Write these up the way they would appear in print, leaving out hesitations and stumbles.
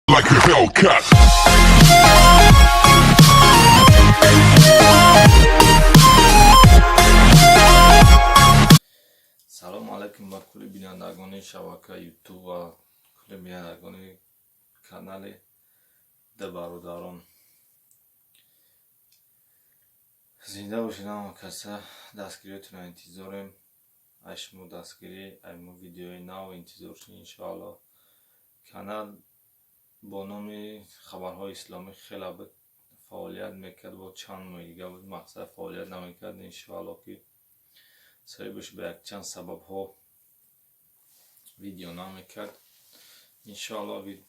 like a Hellcat. سلام علیکم با کل بینندگان شبکه یوتیوب و کل بینندگان کانال ده برادران. زنده باشین هم کسا دستگیریتون انتظارم. اشمو دستگیری ایمو ویدیوی نو انتظار شین انشاءالله. کانال با نام خبرهای اسلامی خیلی فعالیت میکرد با چند ماه دیگه بود مقصد فعالیت نمیکرد انشاءالله که سری بشه به یک چند سبب ها ویدیو نمیکرد انشاءالله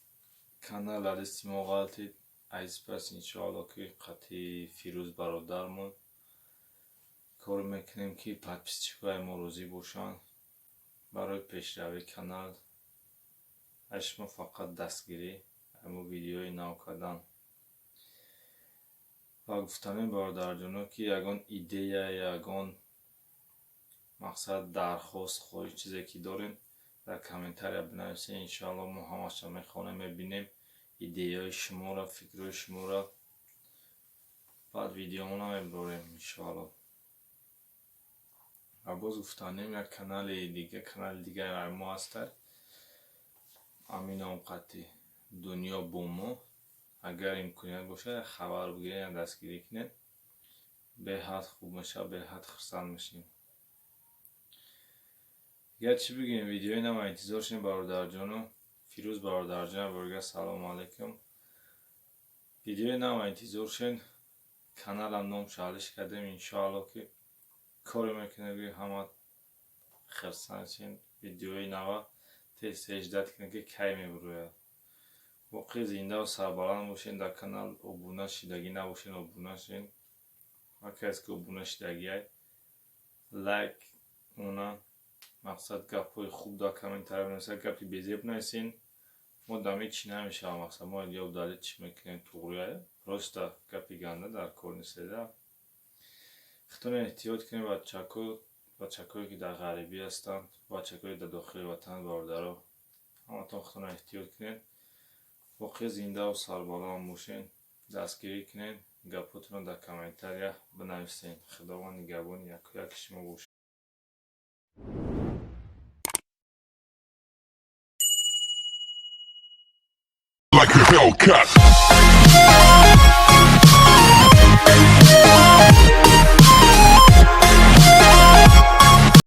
کانال عدستی ما غلطید ایز پس انشاءالله که قطعی فیروز برادرمون کار میکنیم که پادپیسچیکای ما روزی باشن برای پیشروی کانال اشما فقط دستگیری اما ویدیوی نو کردن و گفتن برادر جانو که یگان ایده یا یگان مقصد درخواست خواهی چیزی که دارین در کامنتاری بنویسین انشاءالله ما همش میخوانیم میبینیم ایده های شما را فکر شما را بعد ویدیو مون میبریم انشاءالله. و باز گفتنیم یک کانال دیگه ما هست امین قطعی دنیا بومو اگر امکانیت باشه خبر بگیرین دستگیری کنین به حد خوب میشه به حد خرسند میشیم. یا چی بگیم ویدیوی نما انتظار شین برادر جانو فیروز برادر جان برگه سلام علیکم ویدیوی نما انتظار شین کانال هم نام شالش کردیم انشاءالله که کار میکنه همه خرسند شین ویدیوی نوا تست اجداد کنه که کی میبروه واقعی زنده و سربلند باشین در کانال ابونه شدگی نباشین ابونه شین و کسی که ابونه شدگی های لایک اونا مقصد گپای خوب در کامنتر بنویسین گپی بیزیب نویسین ما دمی چی نمیشه مقصد ما یا داده چی میکنیم توغریه راست گپی گنده در کار نیسته خطون احتیاط کنیم بچه‌هایی که در غریبی هستند بچه‌هایی در داخل وطن برادرها همتون خطون احتیاط کنین واقعی زنده و سربلند باشین دستگیری کنین گپاتون در کامنتر بنویسین خداوند نگهبان یک شما باشین. Like a Hellcat.